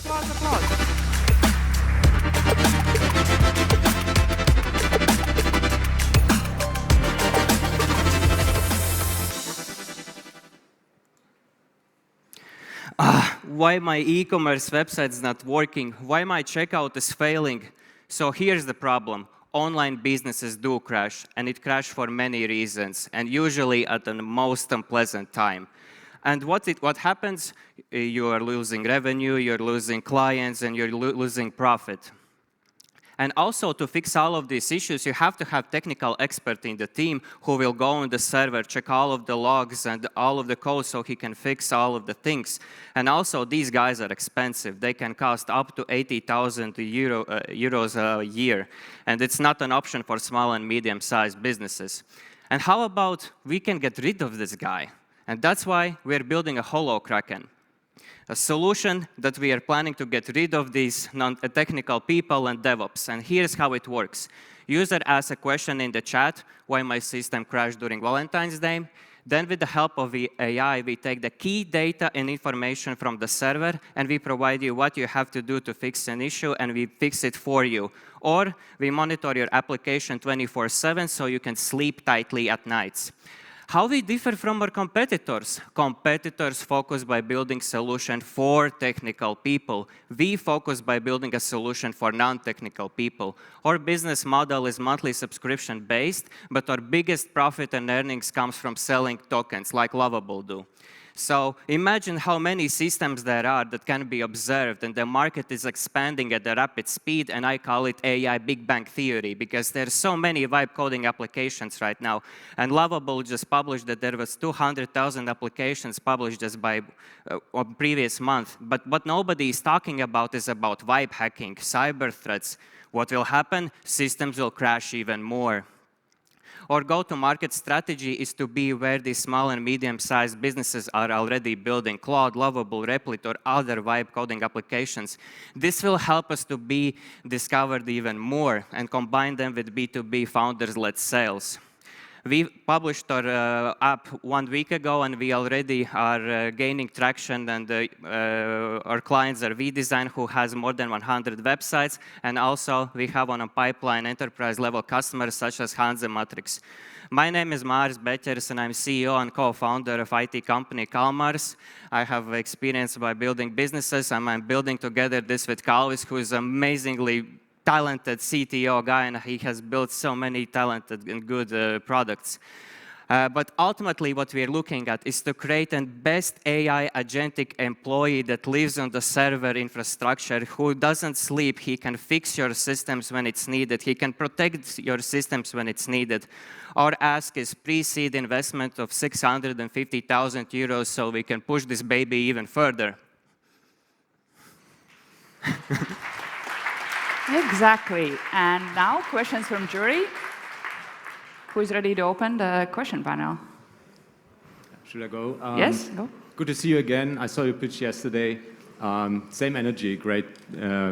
Applause, applause. Why my e-commerce website is not working? Why my checkout is failing? So here's the problem. Online businesses do crash, and it crashes for many reasons, and usually at the most unpleasant time. And what happens? You are losing revenue, you're losing clients, and you're losing profit. And also, to fix all of these issues, you have to have technical expert in the team who will go on the server, check all of the logs and all of the code so he can fix all of the things. And also, these guys are expensive. They can cost up to 80,000 euros a year. And it's not an option for small and medium-sized businesses. And how about we can get rid of this guy? And that's why we're building a Holokraken. A solution that we are planning to get rid of these non-technical people and DevOps. And here's how it works. User asks a question in the chat, why my system crashed during Valentine's Day. Then with the help of the AI, we take the key data and information from the server, and we provide you what you have to do to fix an issue, and we fix it for you. Or we monitor your application 24/7 so you can sleep tightly at nights. How we differ from our competitors? Competitors focus by building solution for technical people. We focus by building a solution for non-technical people. Our business model is monthly subscription based, but our biggest profit and earnings comes from selling tokens like Lovable do. So imagine how many systems there are that can be observed, and the market is expanding at a rapid speed, and I call it AI Big Bang Theory, because there's so many vibe coding applications right now. And Lovable just published that there was 200,000 applications published just by previous month. But what nobody is talking about is about vibe hacking, cyber threats. What will happen? Systems will crash even more. Our go-to-market strategy is to be where these small and medium-sized businesses are already building Claude, Lovable, Replit, or other vibe coding applications. This will help us to be discovered even more and combine them with B2B founders-led sales. We published our app 1 week ago, and we already are gaining traction, and our clients are vDesign, who has more than 100 websites, and also we have on a pipeline enterprise-level customers such as Hanze Matrix. My name is Māris Beķeris, and I'm CEO and co-founder of IT company Māris. I have experience by building businesses, and I'm building together this with Kalev, who is amazingly talented CTO guy, and he has built so many talented and good products. But ultimately, what we're looking at is to create a best AI agentic employee that lives on the server infrastructure, who doesn't sleep. He can fix your systems when it's needed. He can protect your systems when it's needed. Our ask is pre-seed investment of 650,000 euros so we can push this baby even further. Exactly. And now questions from jury. Who is ready to open the question panel? Should I go? Yes, go. Good to see you again. I saw your pitch yesterday. Same energy, great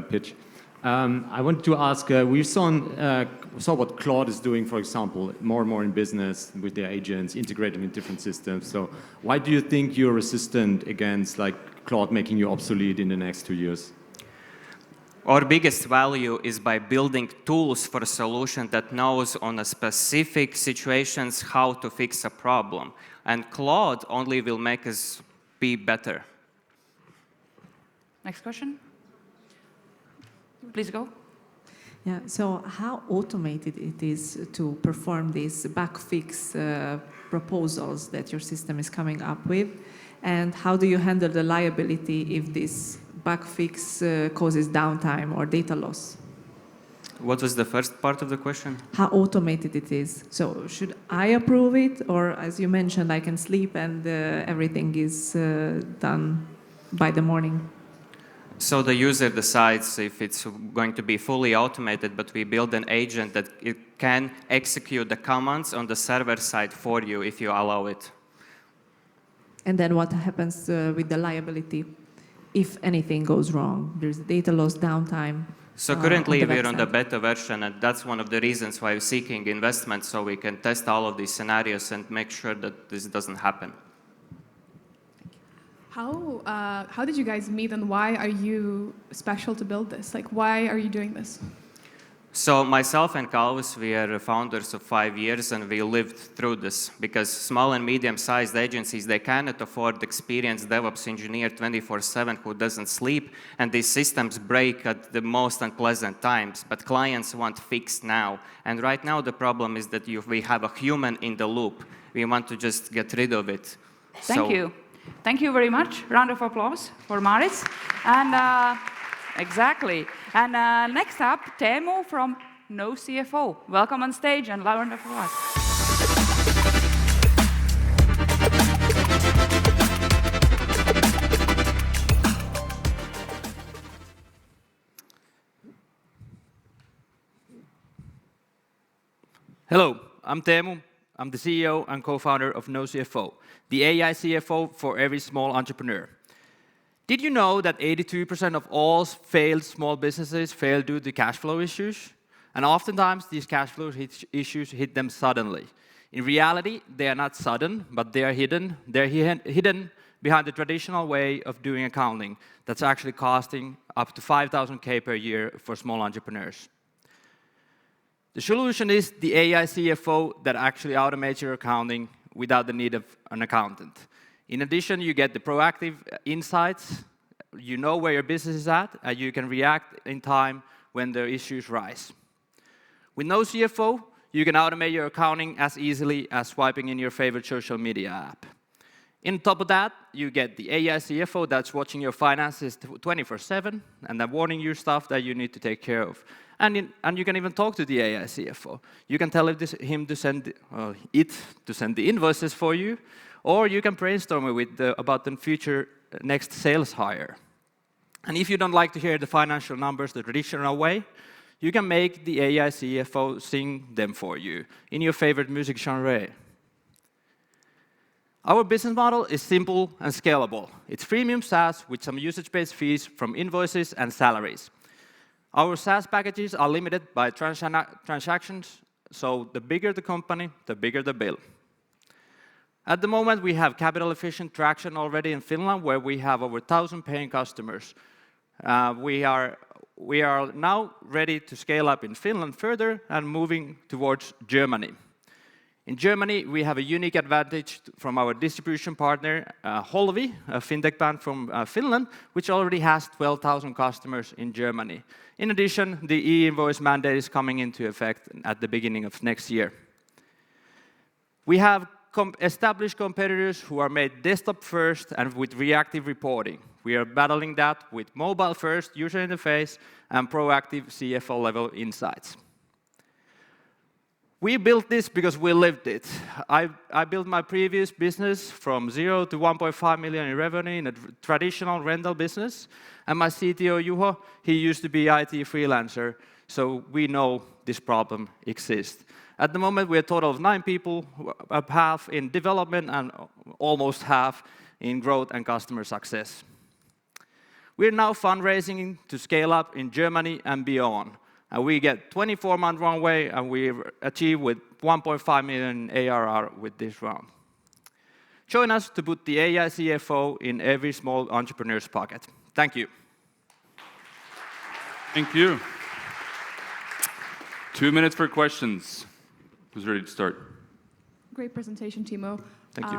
pitch. I wanted to ask, we saw what Claude is doing, for example, more and more in business with their agents, integrating in different systems. So why do you think you're resistant against Claude making you obsolete in the next 2 years? Our biggest value is by building tools for a solution that knows on a specific situations how to fix a problem. And Claude only will make us be better. Next question. Please go. Yeah, so how automated it is to perform these bug fix proposals that your system is coming up with? And how do you handle the liability if this bug fix causes downtime or data loss? What was the first part of the question? How automated it is. So should I approve it? Or as you mentioned, I can sleep and everything is done by the morning? So the user decides if it's going to be fully automated, but we build an agent that it can execute the commands on the server side for you if you allow it. And then what happens with the liability if anything goes wrong? There's data loss, downtime. So currently we're on the beta version, and that's one of the reasons why we're seeking investment, so we can test all of these scenarios and make sure that this doesn't happen. How did you guys meet, and why are you special to build this? Like, why are you doing this? So myself and Kalev, we are founders of 5 years, and we lived through this because small and medium-sized agencies, they cannot afford experienced DevOps engineer 24/7 who doesn't sleep, and these systems break at the most unpleasant times. But clients want fixed now, and right now the problem is that we have a human in the loop. We want to just get rid of it. Thank you. Thank you very much. Round of applause for Māris. And exactly. And next up, Teemu from NoCFO. Welcome on stage and round of applause. Hello, I'm Teemu. I'm the CEO and co-founder of NoCFO, the AI CFO for every small entrepreneur. Did you know that 82% of all failed small businesses fail due to cash flow issues? And oftentimes, these cash flow issues hit them suddenly. In reality, they are not sudden, but they are hidden. They're hidden behind the traditional way of doing accounting that's actually costing up to $5,000 per year for small entrepreneurs. The solution is the AI CFO that actually automates your accounting without the need of an accountant. In addition, you get the proactive insights. You know where your business is at, and you can react in time when the issues rise. With NoCFO, you can automate your accounting as easily as swiping in your favorite social media app. On top of that, you get the AI CFO that's watching your finances 24/7 and then warning you stuff that you need to take care of. And you can even talk to the AI CFO. You can tell him to send the invoices for you, or you can brainstorm about the future next sales hire. And if you don't like to hear the financial numbers the traditional way, you can make the AI CFO sing them for you in your favorite music genre. Our business model is simple and scalable. It's freemium SaaS with some usage-based fees from invoices and salaries. Our SaaS packages are limited by transactions, so the bigger the company, the bigger the bill. At the moment, we have capital-efficient traction already in Finland, where we have over 1,000 paying customers. We are now ready to scale up in Finland further and moving towards Germany. In Germany, we have a unique advantage from our distribution partner, Holvi, a fintech bank from Finland, which already has 12,000 customers in Germany. In addition, the e-invoice mandate is coming into effect at the beginning of next year. We have established competitors who are made desktop first and with reactive reporting. We are battling that with mobile first user interface and proactive CFO level insights. We built this because we lived it. I built my previous business from 0 to 1.5 million in revenue in a traditional rental business. And my CTO, Juho, he used to be IT freelancer, so we know this problem exists. At the moment, we're a total of 9 people, half in development and almost half in growth and customer success. We're now fundraising to scale up in Germany and beyond. And we get 24-month runway, and we achieve with 1.5 million ARR with this round. Join us to put the AI CFO in every small entrepreneur's pocket. Thank you. Thank you. 2 minutes for questions. Who's ready to start? Great presentation, Teemu. Thank you.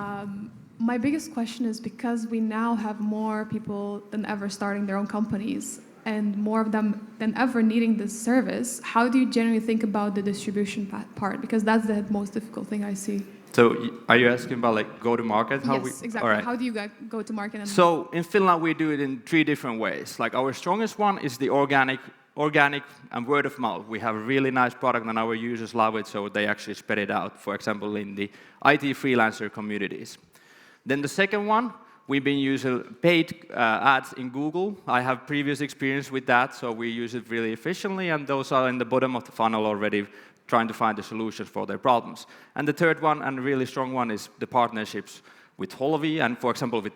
My biggest question is, because we now have more people than ever starting their own companies, and more of them than ever needing this service, how do you generally think about the distribution part? Because that's the most difficult thing I see. So are you asking about like go-to-market? Yes, exactly. All right. How do you go to market? And So in Finland, we do it in 3 different ways. Like our strongest one is the organic and word of mouth. We have a really nice product and our users love it, so they actually spread it out, for example, in the IT freelancer communities. Then the second one, we've been using paid ads in Google. I have previous experience with that, so we use it really efficiently, and those are in the bottom of the funnel already, trying to find the solutions for their problems. And the third one, and a really strong one, is the partnerships with Holvi and, for example, with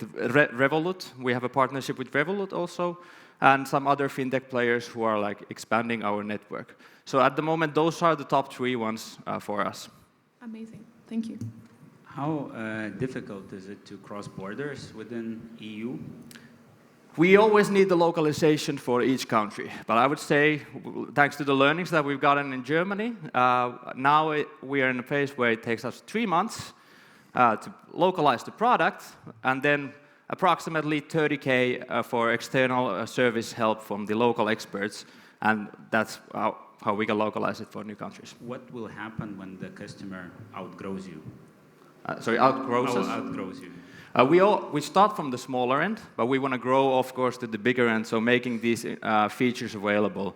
Revolut. We have a partnership with Revolut also, and some other fintech players who are like expanding our network. So at the moment, those are the top 3 ones for us. Amazing. Thank you. How difficult is it to cross borders within EU? We always need the localization for each country, but I would say, thanks to the learnings that we've gotten in Germany, now we are in a phase where it takes us 3 months to localize the product, and then approximately 30K for external service help from the local experts, and that's how we can localize it for new countries. What will happen when the customer outgrows you? Outgrows us? Outgrows you. We start from the smaller end, but we want to grow, of course, to the bigger end, so making these features available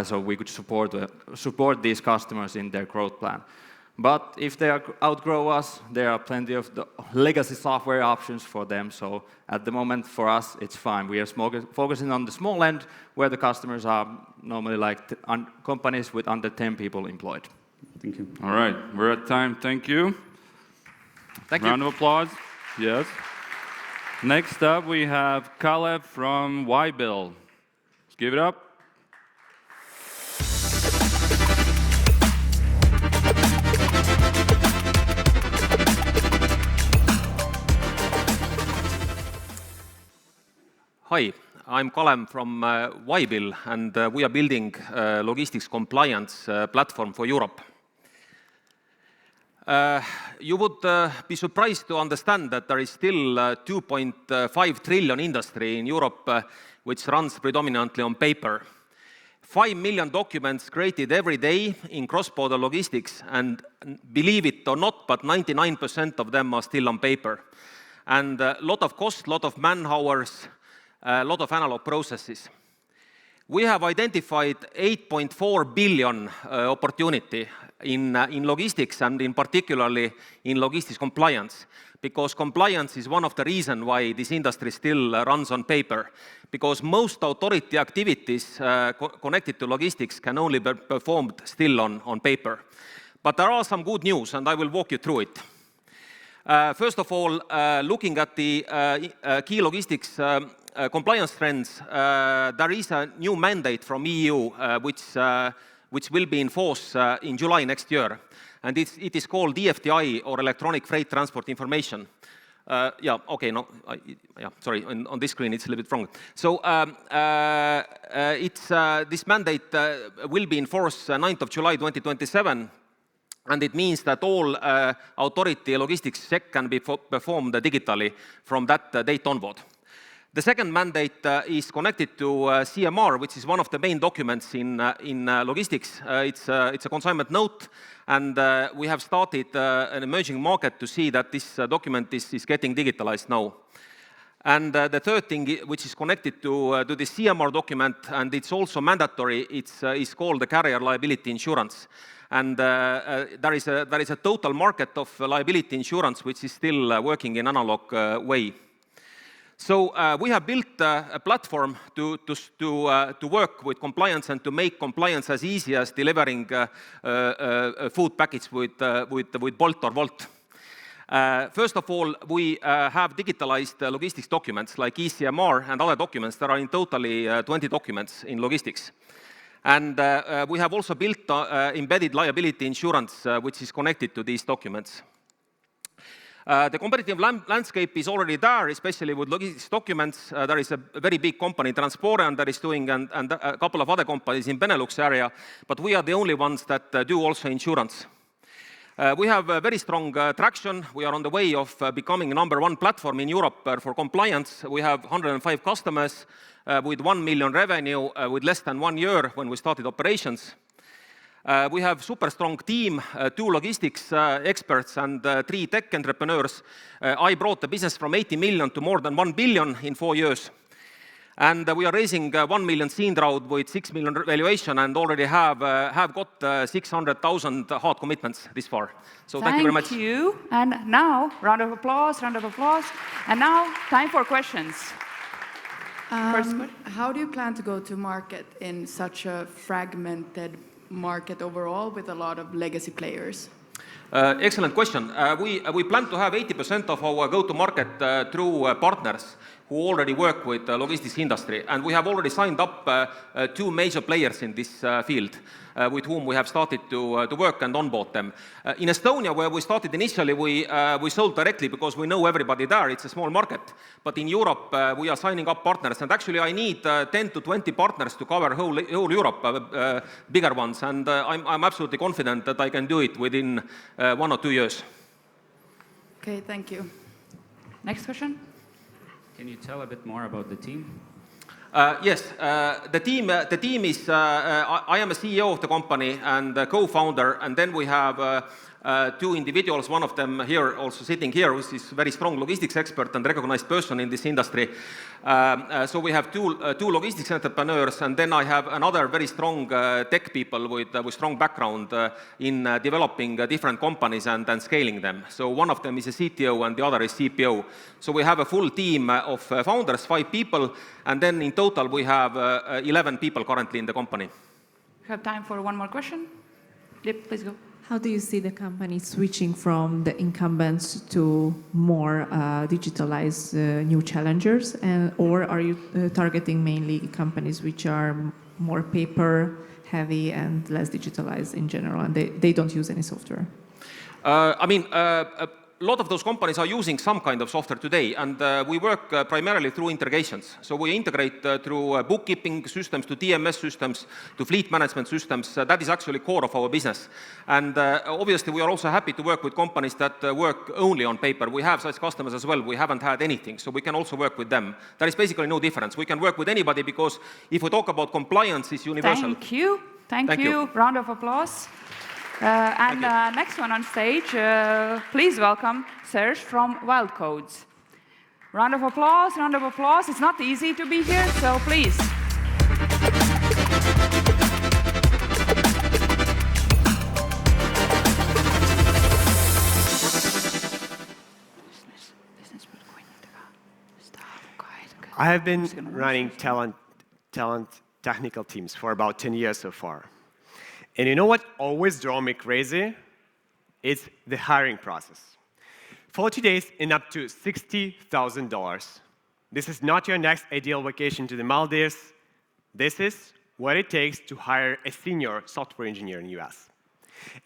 so we could support these customers in their growth plan. But if they outgrow us, there are plenty of the legacy software options for them, so at the moment, for us, it's fine. We are focusing on the small end, where the customers are normally like companies with under 10 people employed. Thank you. All right, we're at time. Thank you. Thank you. Round of applause. Yes. Next up, we have Kalev from Ybil. Let's give it up. Hi, I'm Kalev from Ybil, and we are building a logistics compliance platform for Europe. You would be surprised to understand that there is still 2.5 trillion industry in Europe which runs predominantly on paper. 5 million documents created every day in cross-border logistics, and believe it or not, but 99% of them are still on paper. And a lot of cost, lot of man-hours, a lot of analog processes. We have identified 8.4 billion opportunity in logistics, and in particularly in logistics compliance, because compliance is one of the reasons why this industry still runs on paper, because most authority activities connected to logistics can only be performed still on paper. But there are some good news, and I will walk you through it. First of all, looking at the key logistics compliance trends, there is a new mandate from EU which will be in force in July next year, and it is called EFTI, or Electronic Freight Transport Information. Sorry, on this screen it's a little bit wrong. So this mandate will be in force 9th of July 2027, and it means that all authority logistics check can be performed digitally from that date onward. The second mandate is connected to CMR, which is one of the main documents in logistics. It's a consignment note, and we have started an emerging market to see that this document is getting digitalized now. And the third thing, which is connected to the CMR document, and it's also mandatory, it's called the carrier liability insurance. And there is a total market of liability insurance which is still working in analog way. So we have built a platform to work with compliance and to make compliance as easy as delivering a food package with Bolt or Wolt. First of all, we have digitalized logistics documents like ECMR and other documents. There are in totally 20 documents in logistics. And we have also built embedded liability insurance which is connected to these documents. The competitive landscape is already there, especially with logistics documents. There is a very big company, Transporeon, that is doing, and a couple of other companies in Benelux area, but we are the only ones that do also insurance. We have very strong traction. We are on the way of becoming #1 platform in Europe for compliance. We have 105 customers with 1 million revenue with less than 1 year when we started operations. We have super strong team, 2 logistics experts and 3 tech entrepreneurs. I brought the business from 80 million to more than 1 billion in 4 years. And we are raising 1 million seed round with 6 million valuation, and already have got 600,000 hard commitments this far. So thank you very much. Thank you. And now, round of applause, round of applause. And now, time for questions. How do you plan to go to market in such a fragmented market overall with a lot of legacy players? Excellent question. We plan to have 80% of our go-to-market through partners who already work with the logistics industry. And we have already signed up 2 major players in this field with whom we have started to work and onboard them. In Estonia, where we started initially, we sold directly because we know everybody there. It's a small market. But in Europe, we are signing up partners. And actually, I need 10 to 20 partners to cover whole Europe, bigger ones. And I'm absolutely confident that I can do it within 1 or 2 years. Okay, thank you. Next question. Can you tell a bit more about the team? Yes, the team is, I am a CEO of the company and a co-founder, and then we have 2 individuals, one of them here, also sitting here, who is a very strong logistics expert and recognized person in this industry. So we have two logistics entrepreneurs, and then I have another very strong tech people with strong background in developing different companies and scaling them. So one of them is a CTO and the other is CPO. So we have a full team of founders, 5 people, and then in total we have 11 people currently in the company. We have time for one more question. Yep, please go. How do you see the company switching from the incumbents to more digitalized new challengers? Or are you targeting mainly companies which are more paper heavy and less digitalized in general, and they don't use any software? A lot of those companies are using some kind of software today, and we work primarily through integrations. So we integrate through bookkeeping systems, to TMS systems, to fleet management systems. That is actually core of our business. And obviously, we are also happy to work with companies that work only on paper. We have such customers as well. We haven't had anything, so we can also work with them. There is basically no difference. We can work with anybody because if we talk about compliance, it's universal. Thank you. Thank you. Round of applause. Next one on stage, please welcome Serge from Wild.Codes. Round of applause, round of applause. It's not easy to be here, so please. I have been running talent technical teams for about 10 years so far. And you know what always drove me crazy? It's the hiring process. 40 days and up to $60,000. This is not your next ideal vacation to the Maldives. This is what it takes to hire a senior software engineer in the US.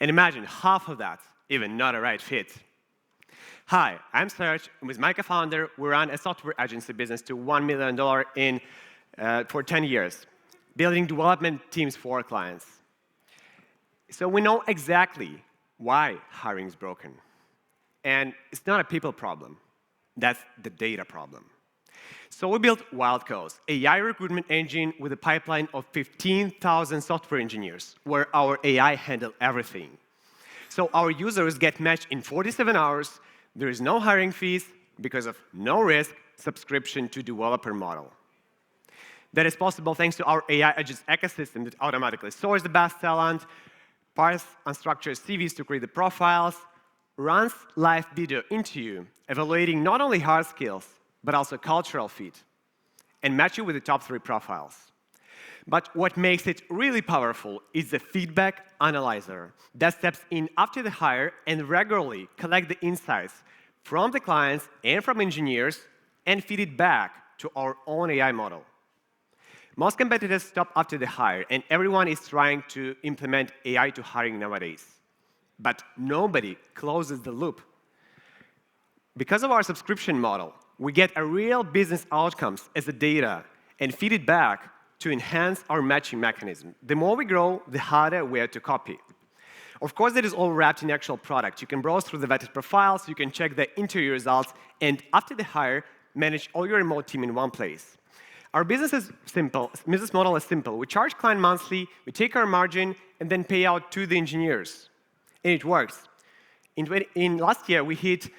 And imagine half of that, even not a right fit. Hi, I'm Serge, and with my co-founder, we run a software agency business to $1 million for 10 years, building development teams for our clients. So we know exactly why hiring is broken. And it's not a people problem. That's the data problem. So we built Wild.Codes, an AI recruitment engine with a pipeline of 15,000 software engineers, where our AI handles everything. So our users get matched in 47 hours. There is no hiring fees because of no risk subscription to developer model. That is possible thanks to our AI agents ecosystem that automatically sources the best talent, parse unstructured CVs to create the profiles, runs live video into you, evaluating not only hard skills, but also cultural fit, and match you with the top 3 profiles. But what makes it really powerful is the feedback analyzer that steps in after the hire and regularly collects the insights from the clients and from engineers and feed it back to our own AI model. Most competitors stop after the hire, and everyone is trying to implement AI to hiring nowadays. But nobody closes the loop. Because of our subscription model, we get a real business outcomes as the data and feed it back to enhance our matching mechanism. The more we grow, the harder we are to copy. Of course, that is all wrapped in actual product. You can browse through the vetted profiles, you can check the interview results, and after the hire, manage all your remote team in one place. Our business model is simple. We charge client monthly, we take our margin, and then pay out to the engineers. And it works. In last year, we hit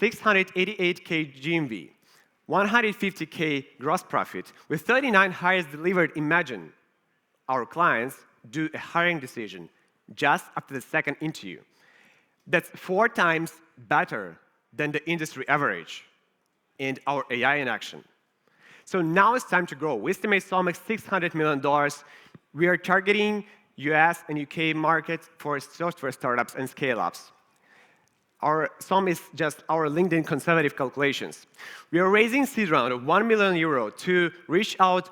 688K GMV, 150K gross profit, with 39 hires delivered. Imagine our clients do a hiring decision just after the second interview. That's 4 times better than the industry average and our AI in action. So now it's time to grow. We estimate Solmex $600 million. We are targeting US and UK markets for software startups and scale-ups. Some is just our LinkedIn conservative calculations. We are raising seed round of €1 million to reach out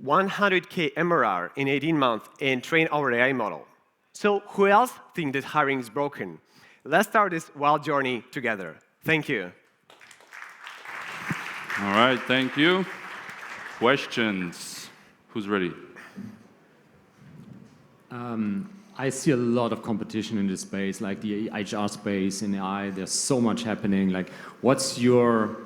100K MRR in 18 months and train our AI model. So who else think that hiring is broken? Let's start this wild journey together. Thank you. All right, thank you. Questions? Who's ready? I see a lot of competition in this space, like the HR space in AI. There's so much happening. Like, what's your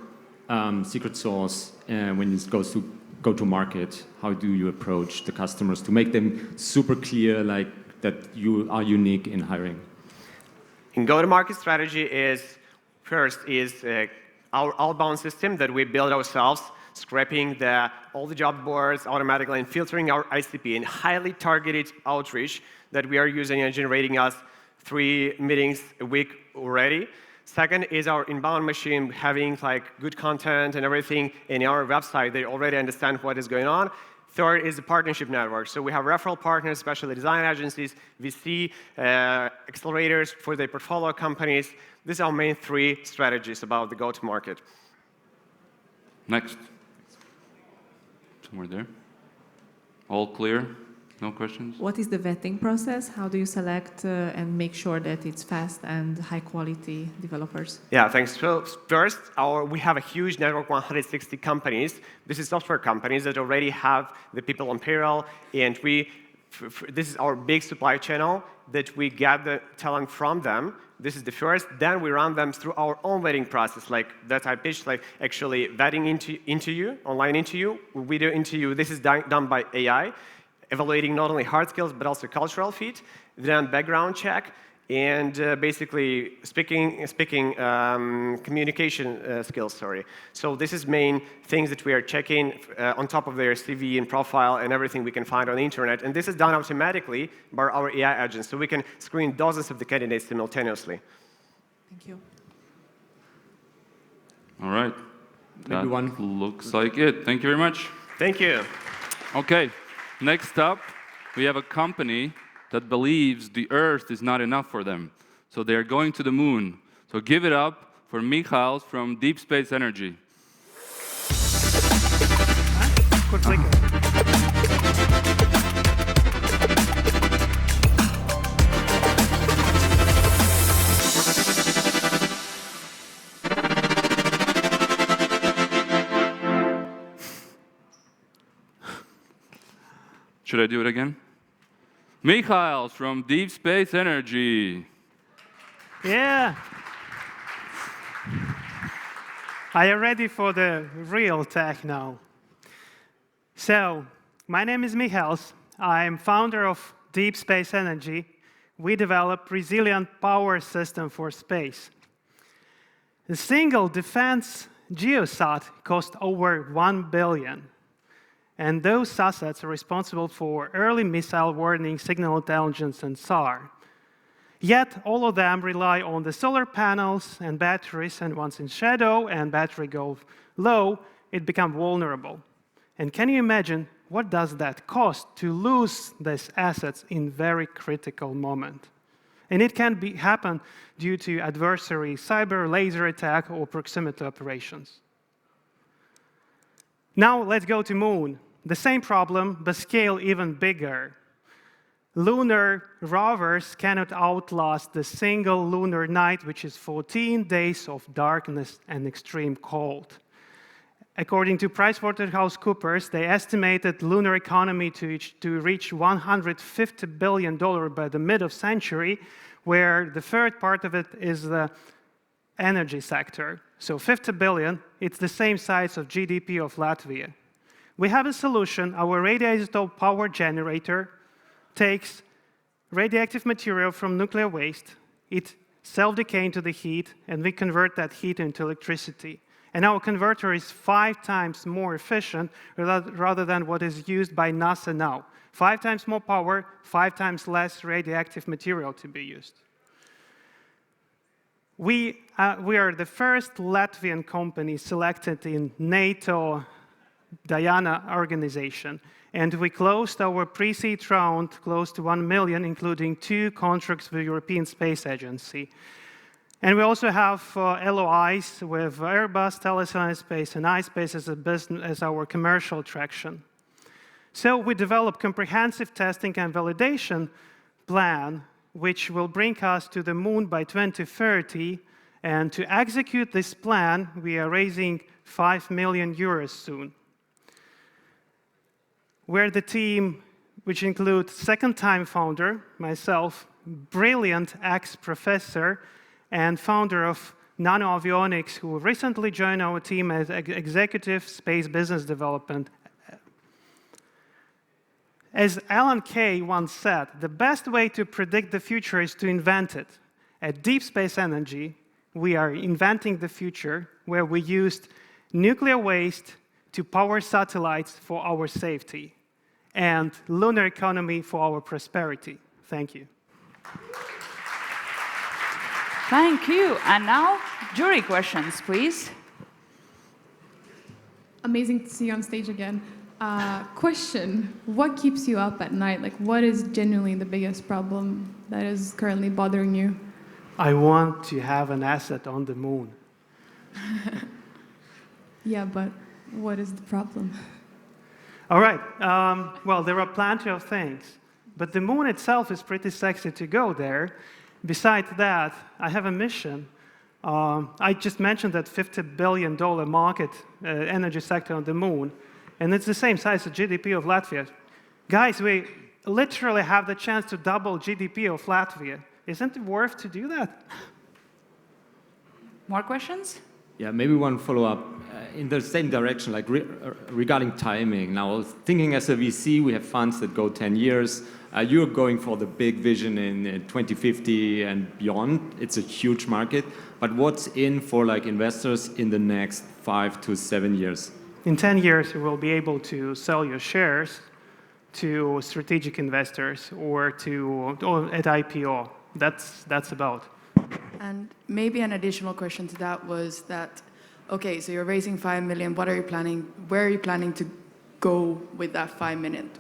secret sauce when it goes to go-to-market? How do you approach the customers to make them super clear, like that you are unique in hiring? In go-to-market strategy first is our outbound system that we build ourselves, scraping all the job boards automatically and filtering our ICP in highly targeted outreach that we are using and generating us 3 meetings a week already. Second is our inbound machine having like good content and everything in our website. They already understand what is going on. Third is the partnership network. So we have referral partners, especially design agencies, VC, accelerators for their portfolio companies. These are our main 3 strategies about the go-to-market. Next. Somewhere there. All clear? No questions? What is the vetting process? How do you select and make sure that it's fast and high-quality developers? Yeah, thanks. So first, we have a huge network, 160 companies. This is software companies that already have the people on payroll, and this is our big supply channel that we get the talent from them. This is the first. Then we run them through our own vetting process, like that I pitched, like actually vetting interview, online interview, video interview. This is done by AI, evaluating not only hard skills but also cultural fit. Then background check, and basically communication skills. Sorry. So this is main things that we are checking on top of their CV and profile and everything we can find on the internet. And this is done automatically by our AI agents, so we can screen dozens of the candidates simultaneously. Thank you. All right. Maybe one. Looks like it. Thank you very much. Thank you. Okay. Next up, we have a company that believes the Earth is not enough for them. So they're going to the moon. So give it up for Mihails from Deep Space Energy. Should I do it again? Mihails from Deep Space Energy. Yeah. Are you ready for the real tech now? So, my name is Mihails. I'm founder of Deep Space Energy. We develop resilient power system for space. A single defense geosat cost over $1 billion. And those assets are responsible for early missile warning, signal intelligence, and SAR. Yet, all of them rely on the solar panels and batteries, and once in shadow and battery go low, it becomes vulnerable. And can you imagine what does that cost to lose these assets in very critical moment? And it can happen due to adversary cyber, laser attack, or proximity operations. Now let's go to moon. The same problem, but scale even bigger. Lunar rovers cannot outlast the single lunar night, which is 14 days of darkness and extreme cold. According to PricewaterhouseCoopers, they estimated lunar economy to reach $150 billion by the mid of century, where the third part of it is the energy sector. So 50 billion, it's the same size of GDP of Latvia. We have a solution. Our radioisotope power generator takes radioactive material from nuclear waste. It self-decays into the heat, and we convert that heat into electricity. And our converter is 5 times more efficient rather than what is used by NASA now. 5 times more power, 5 times less radioactive material to be used. We are the first Latvian company selected in NATO Diana organization, and we closed our pre-seed round close to 1 million, including 2 contracts with the European Space Agency. And we also have LOIs with Airbus, Telesign Space, and iSpace as a business, as our commercial traction. So we developed comprehensive testing and validation plan, which will bring us to the moon by 2030. And to execute this plan, we are raising 5 million euros soon. We're the team which includes second-time founder, myself, brilliant ex-professor, and founder of Nanoavionics, who recently joined our team as executive space business development. As Alan Kay once said, the best way to predict the future is to invent it. At Deep Space Energy, we are inventing the future where we used nuclear waste to power satellites for our safety and lunar economy for our prosperity. Thank you. Thank you. And now, jury questions, please. Amazing to see you on stage again. Question, what keeps you up at night? Like, what is genuinely the biggest problem that is currently bothering you? I want to have an asset on the moon. Yeah, but what is the problem? All right. Well, there are plenty of things, but the moon itself is pretty sexy to go there. Besides that, I have a mission. I just mentioned that $50 billion market energy sector on the moon, and it's the same size as GDP of Latvia. Guys, we literally have the chance to double GDP of Latvia. Isn't it worth to do that? More questions? Yeah, maybe one follow-up in the same direction, like regarding timing. Now, thinking as a VC, we have funds that go 10 years. You're going for the big vision in 2050 and beyond. It's a huge market. But what's in for like investors in the next 5 to 7 years? In 10 years, you will be able to sell your shares to strategic investors or at IPO. That's about. And maybe an additional question to that was that, okay, so you're raising 5 million. What are you planning? Where are you planning to go with that 5 million?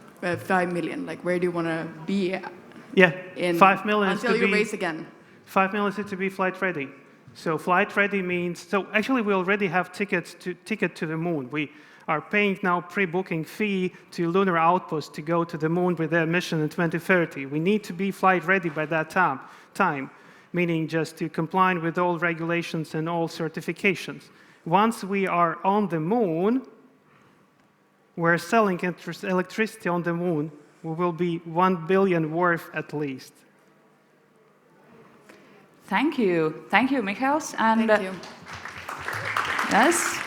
Like, where do you want to be at? Yeah, 5 million until you raise again. 5 million is to be flight ready. So flight ready means, so actually we already have ticket to the moon. We are paying now pre-booking fee to Lunar Outpost to go to the moon with their mission in 2030. We need to be flight ready by that time, meaning just to comply with all regulations and all certifications. Once we are on the moon, we're selling electricity on the moon. We will be 1 billion worth at least. Thank you. Thank you, Mihails. And thank you. Yes.